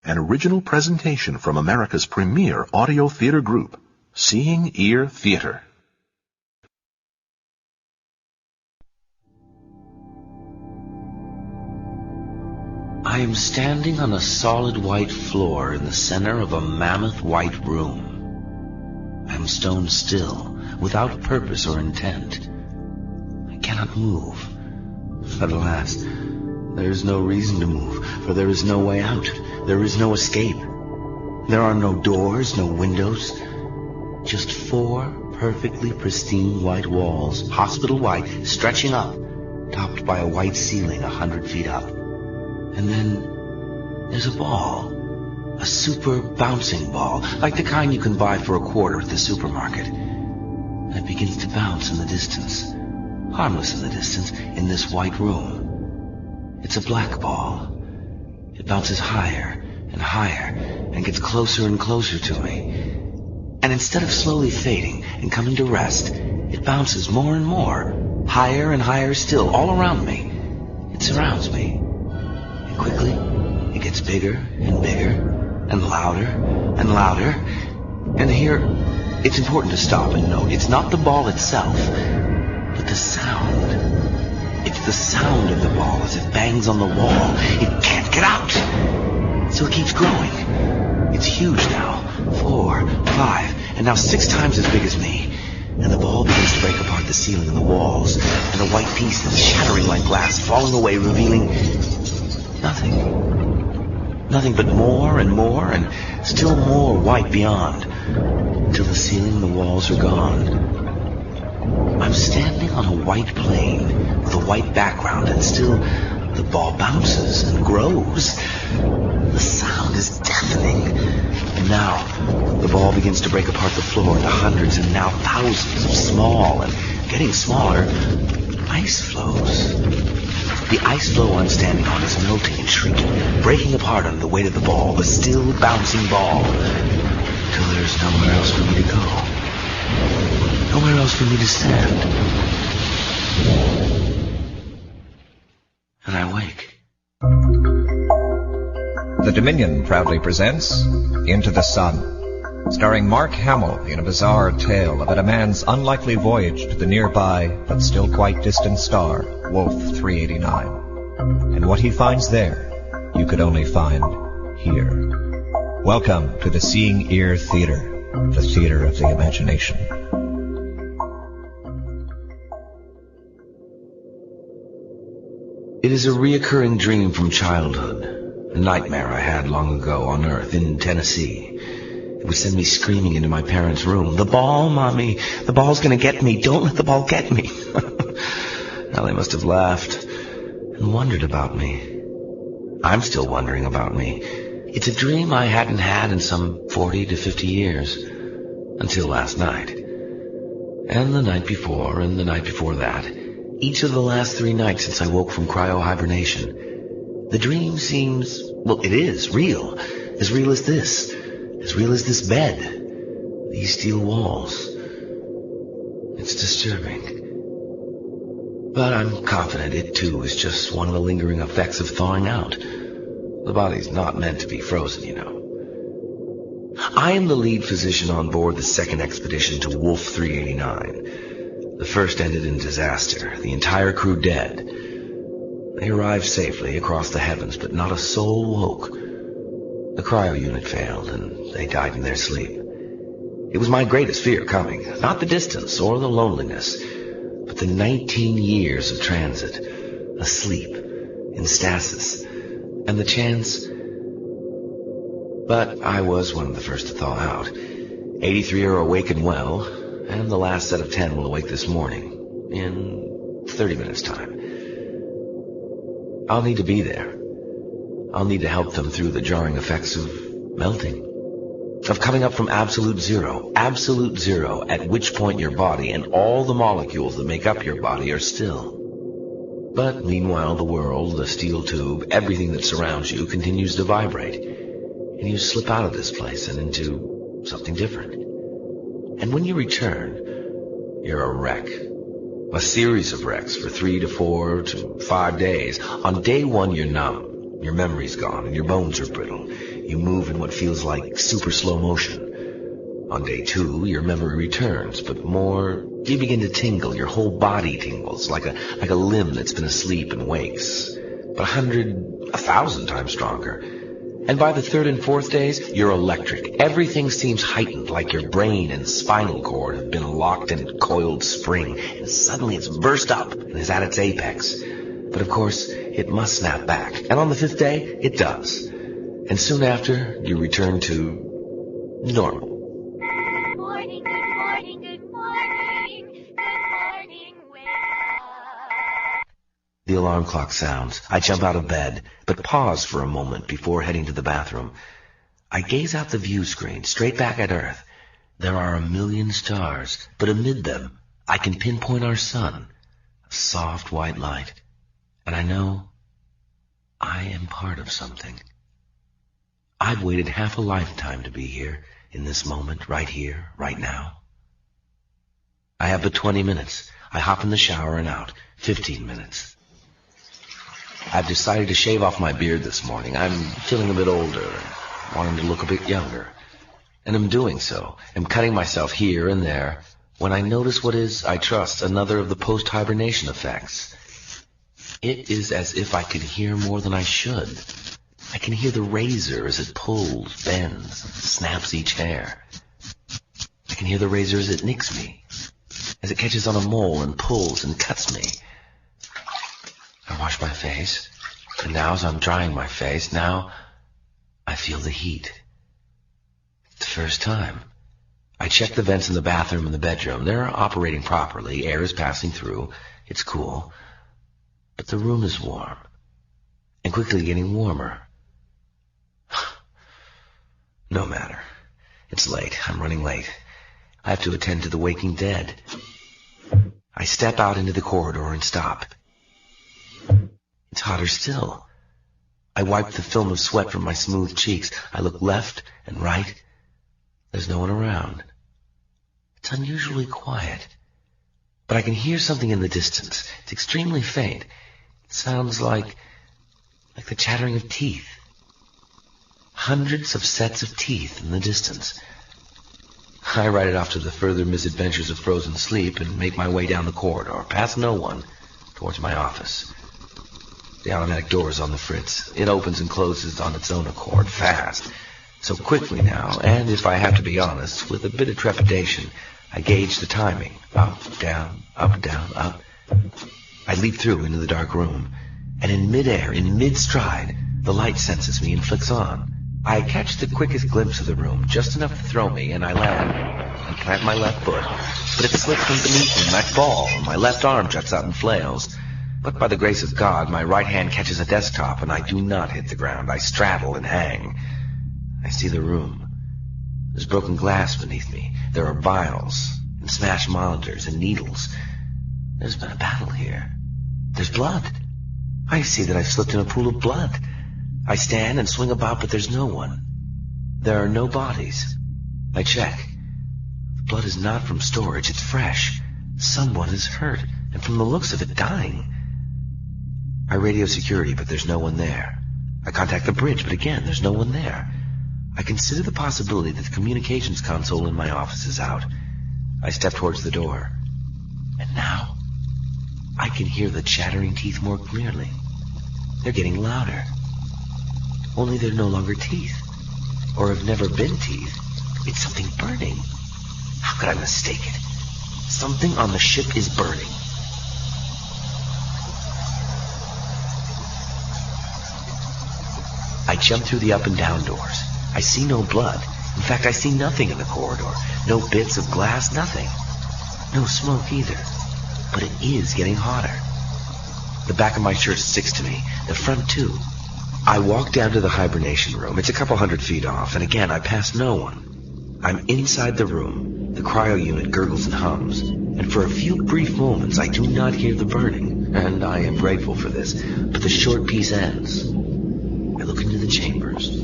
an original presentation from America's premier audio theater group, Seeing Ear Theater. I am standing on a solid white floor in the center of a mammoth white room. I am stone still, without purpose or intent. I cannot move. But alas, there is no reason to move, for there is no way out. There is no escape. There are no doors, no windows. Just 4 perfectly pristine white walls, hospital white, stretching up, topped by a white ceiling 100 feet up. And then there's a ball, a super bouncing ball, like the kind you can buy for a quarter at the supermarket. And it begins to bounce in the distance, harmless in the distance, in this white room. It's a black ball. It bounces higher and higher and gets closer and closer to me. And instead of slowly fading and coming to rest, it bounces more and more, higher and higher still, all around me. It surrounds me. Quickly, it gets bigger and bigger, and louder and louder. And here, it's important to stop and note, it's not the ball itself, but the sound. It's the sound of the ball as it bangs on the wall. It can't get out. So it keeps growing. It's huge now. 4, 5, and now 6 times as big as me. And the ball begins to break apart the ceiling and the walls, and the white pieces shattering like glass, falling away, revealing nothing. Nothing but more and more, and still more white beyond, until the ceiling and the walls are gone. I'm standing on a white plane with a white background, and still the ball bounces and grows. The sound is deafening. And now the ball begins to break apart the floor into hundreds and now thousands of small and getting smaller ice floes. The ice floe I'm standing on is melting and shrinking, breaking apart under the weight of the ball, the still bouncing ball, till there's nowhere else for me to go. Nowhere else for me to stand. And I wake. The Dominion proudly presents Into the Sun, starring Mark Hamill in a bizarre tale about a man's unlikely voyage to the nearby but still quite distant star, Wolf 389. And what he finds there, you could only find here. Welcome to the Seeing Ear Theater, the theater of the imagination. It is a reoccurring dream from childhood, a nightmare I had long ago on Earth in Tennessee. It would send me screaming into my parents' room. "The ball, Mommy! The ball's gonna get me! Don't let the ball get me!" Now they must have laughed and wondered about me. I'm still wondering about me. It's a dream I hadn't had in some 40 to 50 years. Until last night. And the night before, and the night before that. Each of the last 3 nights since I woke from cryo-hibernation. The dream seems, well, it is real. As real as this. As real as this bed. These steel walls. It's disturbing. But I'm confident it, too, is just one of the lingering effects of thawing out. The body's not meant to be frozen, you know. I am the lead physician on board the second expedition to Wolf 389. The first ended in disaster, the entire crew dead. They arrived safely across the heavens, but not a soul woke. The cryo unit failed, and they died in their sleep. It was my greatest fear coming, not the distance or the loneliness, but the 19 years of transit, asleep, in stasis, and the chance. But I was one of the first to thaw out. 83 are awake and well, and the last set of 10 will awake this morning, in 30 minutes' time. I'll need to be there. I'll need to help them through the jarring effects of melting. Of coming up from absolute zero, at which point your body and all the molecules that make up your body are still. But meanwhile, the world, the steel tube, everything that surrounds you continues to vibrate. And you slip out of this place and into something different. And when you return, you're a wreck. A series of wrecks for 3 to 4 to 5 days. On day 1, you're numb. Your memory's gone and your bones are brittle. You move in what feels like super slow motion. On day 2, your memory returns, but you begin to tingle. Your whole body tingles, like a limb that's been asleep and wakes. But 1,000 times stronger. And by the 3rd and 4th days, you're electric. Everything seems heightened, like your brain and spinal cord have been locked in a coiled spring, and suddenly it's burst up and is at its apex. But of course, it must snap back. And on the 5th day, it does. And soon after, you return to normal. Good morning, good morning, good morning. Good morning, wake up. The alarm clock sounds. I jump out of bed, but pause for a moment before heading to the bathroom. I gaze out the view screen, straight back at Earth. There are a million stars, but amid them, I can pinpoint our sun, a soft white light. And I know I am part of something. I've waited half a lifetime to be here, in this moment, right here, right now. I have but 20 minutes. I hop in the shower and out. 15 minutes. I've decided to shave off my beard this morning. I'm feeling a bit older and wanting to look a bit younger. And I'm doing so. I'm cutting myself here and there when I notice what is, I trust, another of the post-hibernation effects. It is as if I could hear more than I should. I can hear the razor as it pulls, bends, snaps each hair. I can hear the razor as it nicks me, as it catches on a mole and pulls and cuts me. I wash my face, and now as I'm drying my face, now I feel the heat. It's the first time. I check the vents in the bathroom and the bedroom. They're operating properly. Air is passing through. It's cool. But the room is warm, and quickly getting warmer. No matter. It's late. I'm running late. I have to attend to the waking dead. I step out into the corridor and stop. It's hotter still. I wipe the film of sweat from my smooth cheeks. I look left and right. There's no one around. It's unusually quiet. But I can hear something in the distance. It's extremely faint. It sounds like the chattering of teeth. Hundreds of sets of teeth in the distance. I write it off to the further misadventures of frozen sleep and make my way down the corridor, past no one, towards my office. The automatic door is on the fritz. It opens and closes on its own accord, fast. So quickly now, and if I have to be honest, with a bit of trepidation, I gauge the timing. Up, down, up. I leap through into the dark room, and in midair, in mid-stride, the light senses me and flicks on. I catch the quickest glimpse of the room, just enough to throw me, and I land and plant my left foot. But it slips from beneath me, and I fall, and my left arm juts out and flails. But by the grace of God, my right hand catches a desktop, and I do not hit the ground. I straddle and hang. I see the room. There's broken glass beneath me. There are vials, and smashed monitors, and needles. There's been a battle here. There's blood. I see that I've slipped in a pool of blood. I stand and swing about, but there's no one. There are no bodies. I check. The blood is not from storage. It's fresh. Someone is hurt, and from the looks of it, dying. I radio security, but there's no one there. I contact the bridge, but again, there's no one there. I consider the possibility that the communications console in my office is out. I step towards the door. And now, I can hear the chattering teeth more clearly. They're getting louder. Only they're no longer teeth, or have never been teeth. It's something burning. How could I mistake it? Something on the ship is burning. I jump through the up and down doors. I see no blood. In fact, I see nothing in the corridor. No bits of glass, nothing. No smoke either. But it is getting hotter. The back of my shirt sticks to me. The front, too. I walk down to the hibernation room. It's a couple 100 feet off, and again I pass no one. I'm inside the room. The cryo unit gurgles and hums, and for a few brief moments I do not hear the burning, and I am grateful for this, but the short piece ends. I look into the chambers.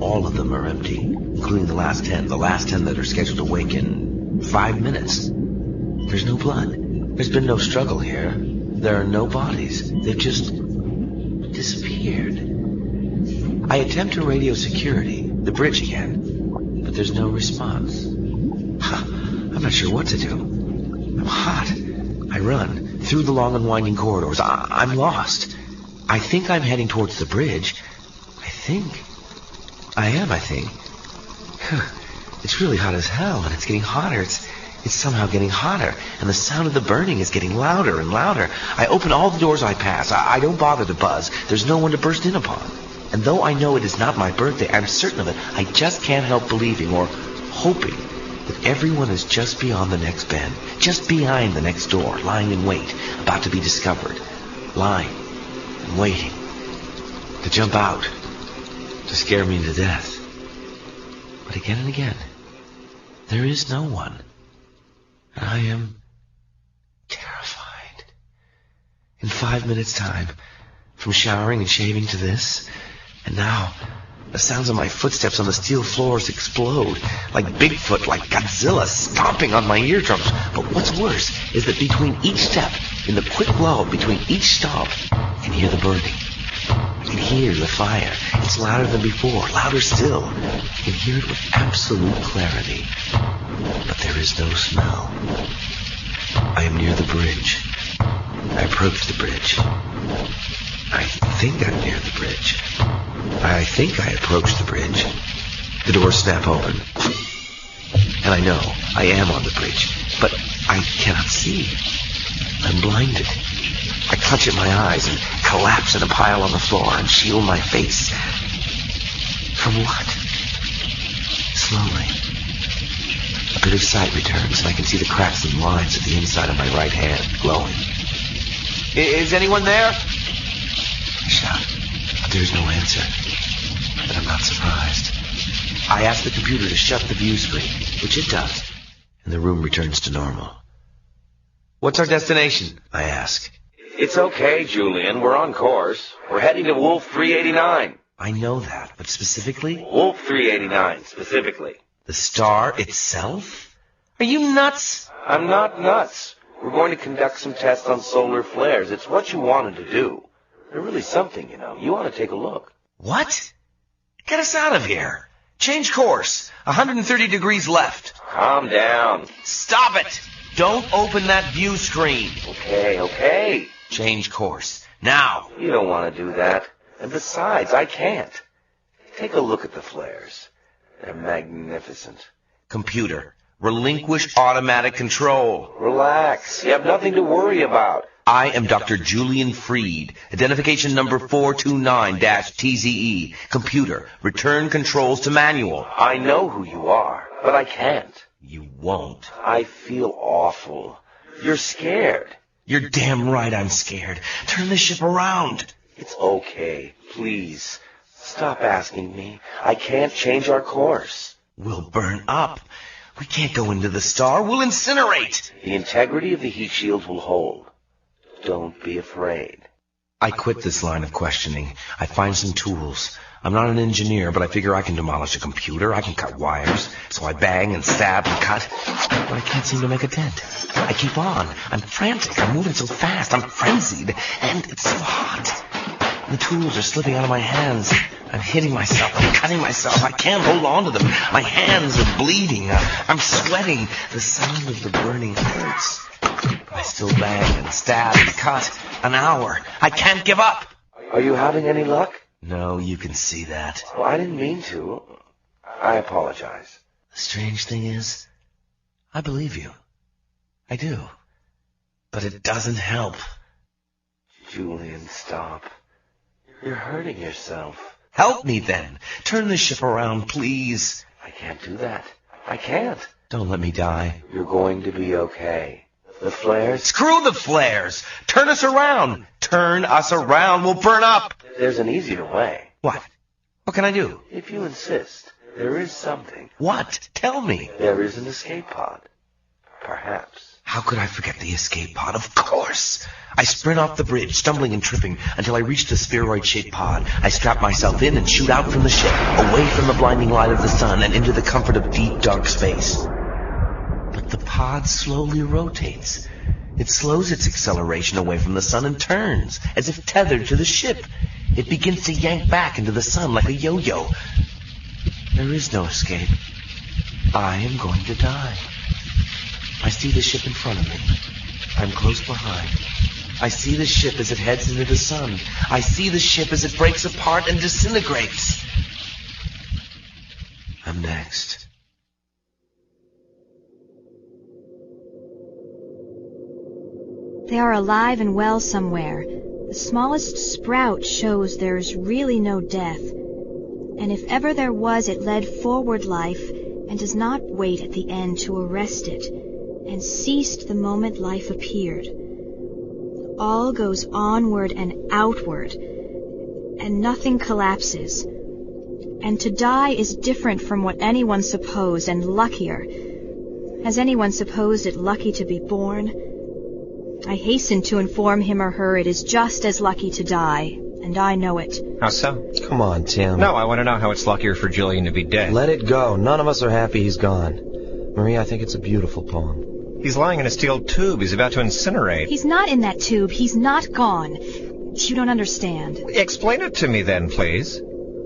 All of them are empty, including the last 10 that are scheduled to wake in 5 minutes. There's no blood. There's been no struggle here. There are no bodies. They've just disappeared. I attempt to radio security, the bridge again, but there's no response. I'm not sure what to do. I'm hot. I run through the long and winding corridors. I'm lost. I think I'm heading towards the bridge. I am. It's really hot as hell, and it's getting hotter. It's somehow getting hotter, and the sound of the burning is getting louder and louder. I open all the doors I pass. I don't bother to buzz. There's no one to burst in upon. And though I know it is not my birthday, I'm certain of it. I just can't help believing or hoping that everyone is just beyond the next bend, just behind the next door, lying in wait, about to be discovered, lying and waiting to jump out, to scare me to death. But again and again, there is no one. And I am terrified. In 5 minutes' time, from showering and shaving to this, and now the sounds of my footsteps on the steel floors explode, like Bigfoot, like Godzilla stomping on my eardrums. But what's worse is that between each step, in the quick lull between each stomp, I can hear the burning. I can hear the fire. It's louder than before, louder still. I can hear it with absolute clarity. But there is no smell. I am near the bridge. I approach the bridge. I think I'm near the bridge. I think I approach the bridge. The doors snap open. And I know I am on the bridge, but I cannot see. I'm blinded. I clutch at my eyes and collapse in a pile on the floor and shield my face. From what? Slowly, a bit of sight returns, and I can see the cracks and lines at the inside of my right hand glowing. Is anyone there? I shout, but there's no answer. But I'm not surprised. I ask the computer to shut the view screen, which it does, and the room returns to normal. What's our destination? I ask. It's okay, Julian. We're on course. We're heading to Wolf 389. I know that, but specifically? Wolf 389, specifically. The star itself? Are you nuts? I'm not nuts. We're going to conduct some tests on solar flares. It's what you wanted to do. They're really something, you know. You ought to take a look. What? Get us out of here. Change course. 130 degrees left. Calm down. Stop it! Don't open that view screen. Okay. Change course. Now. You don't want to do that. And besides, I can't. Take a look at the flares. They're magnificent. Computer, relinquish automatic control. Relax. You have nothing to worry about. I am Dr. Julian Freed. Identification number 429-TZE. Computer, return controls to manual. I know who you are, but I can't. You won't. I feel awful. You're scared. You're damn right I'm scared. Turn the ship around. It's okay. Please. Stop asking me. I can't change our course. We'll burn up. We can't go into the star. We'll incinerate. The integrity of the heat shield will hold. Don't be afraid. I quit this line of questioning. I find some tools. I'm not an engineer, but I figure I can demolish a computer. I can cut wires. So I bang and stab and cut. But I can't seem to make a dent. I keep on. I'm frantic. I'm moving so fast. I'm frenzied. And it's so hot. The tools are slipping out of my hands. I'm hitting myself. I'm cutting myself. I can't hold on to them. My hands are bleeding. I'm sweating. The sound of the burning hurts. But I still bang and stab and cut. An hour. I can't give up. Are you having any luck? No, you can see that. Well, I didn't mean to. I apologize. The strange thing is, I believe you. I do. But it doesn't help. Julian, stop. You're hurting yourself. Help me then. Turn the ship around, please. I can't do that. I can't. Don't let me die. You're going to be okay. The flares? Screw the flares. Turn us around. Turn us around. We'll burn up. There's an easier way. What? What can I do? If you insist, there is something. What? Tell me. There is an escape pod. Perhaps. How could I forget the escape pod? Of course. I sprint off the bridge, stumbling and tripping, until I reach the spheroid-shaped pod. I strap myself in and shoot out from the ship, away from the blinding light of the sun and into the comfort of deep, dark space. But the pod slowly rotates. It slows its acceleration away from the sun and turns, as if tethered to the ship. It begins to yank back into the sun like a yo-yo. There is no escape. I am going to die. I see the ship in front of me. I'm close behind. I see the ship as it heads into the sun. I see the ship as it breaks apart and disintegrates. I'm next. They are alive and well somewhere. The smallest sprout shows there's really no death. And if ever there was, it led forward life and does not wait at the end to arrest it, and ceased the moment life appeared. All goes onward and outward, and nothing collapses. And to die is different from what anyone supposed, and luckier. Has anyone supposed it lucky to be born? I hasten to inform him or her it is just as lucky to die, and I know it. How so? Come on, Tim. No, I want to know how it's luckier for Julian to be dead. Let it go. None of us are happy he's gone. Marie, I think it's a beautiful poem. He's lying in a steel tube. He's about to incinerate. He's not in that tube. He's not gone. You don't understand. Explain it to me then, please.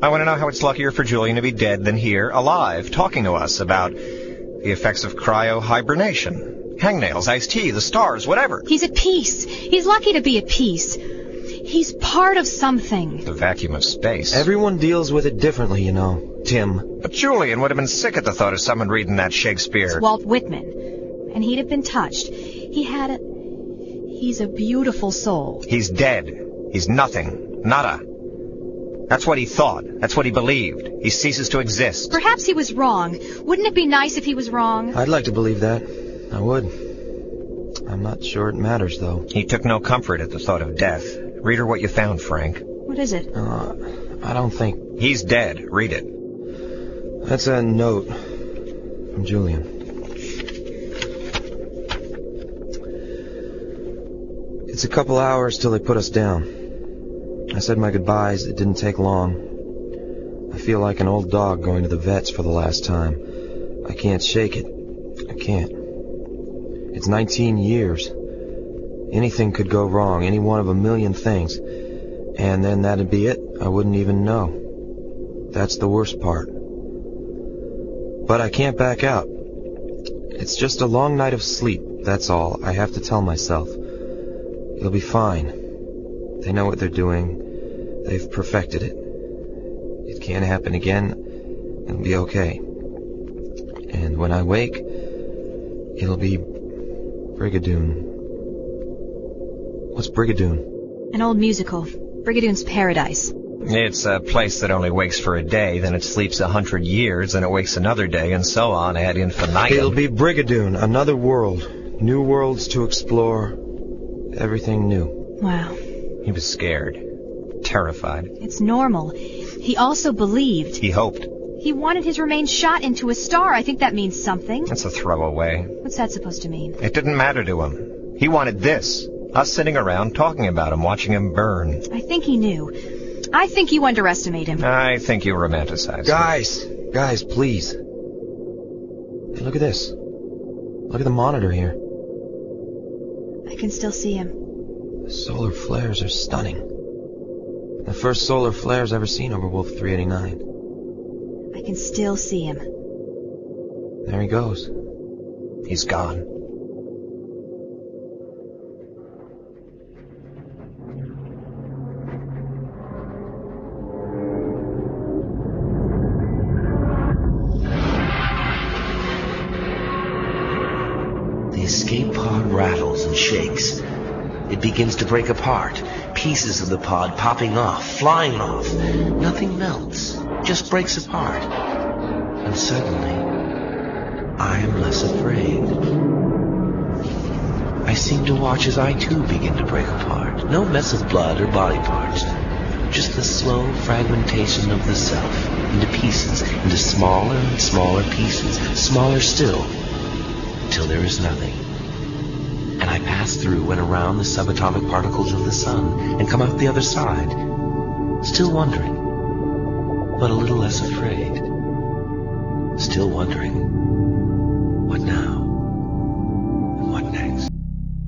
I want to know how it's luckier for Julian to be dead than here, alive, talking to us about the effects of cryo-hibernation. Hangnails, iced tea, the stars, whatever. He's at peace. He's lucky to be at peace. He's part of something. The vacuum of space. Everyone deals with it differently, you know, Tim. But Julian would have been sick at the thought of someone reading that Shakespeare. It's Walt Whitman. And he'd have been touched. He's a beautiful soul. He's dead. He's nothing. Nada. That's what he thought. That's what he believed. He ceases to exist. Perhaps he was wrong. Wouldn't it be nice if he was wrong? I'd like to believe that. I would. I'm not sure it matters, though. He took no comfort at the thought of death. Read her what you found, Frank. What is it? I don't think... He's dead. Read it. That's a note from Julian. It's a couple hours till they put us down. I said my goodbyes. It didn't take long. I feel like an old dog going to the vet's for the last time. I can't shake it. I can't. It's 19 years. Anything could go wrong, any one of a million things. And then that'd be it. I wouldn't even know. That's the worst part. But I can't back out. It's just a long night of sleep, that's all. I have to tell myself. It'll be fine. They know what they're doing. They've perfected it. It can't happen again. It'll be okay. And when I wake, it'll be Brigadoon. What's Brigadoon? An old musical. Brigadoon's Paradise. It's a place that only wakes for a day, then it sleeps 100 years, then it wakes another day, and so on ad infinitum. It'll be Brigadoon, another world. New worlds to explore. Everything new. Wow. He was scared. Terrified. It's normal. He also believed. He hoped. He wanted his remains shot into a star. I think that means something. That's a throwaway. What's that supposed to mean? It didn't matter to him. He wanted this. Us sitting around talking about him, watching him burn. I think he knew. I think you underestimate him. I think you romanticize him. Guys, please. Hey, look at this. Look at the monitor here. I can still see him. The solar flares are stunning. The first solar flares ever seen over Wolf 389. I can still see him. There he goes. He's gone. The escape pod rattles and shakes. It begins to break apart. Pieces of the pod popping off, flying off. Nothing melts, just breaks apart. And suddenly, I am less afraid. I seem to watch as I too begin to break apart. No mess of blood or body parts. Just the slow fragmentation of the self into pieces, into smaller and smaller pieces, smaller still, till there is nothing. And I pass through and around the subatomic particles of the sun and come out the other side, still wondering, but a little less afraid. Still wondering, what now? And what next?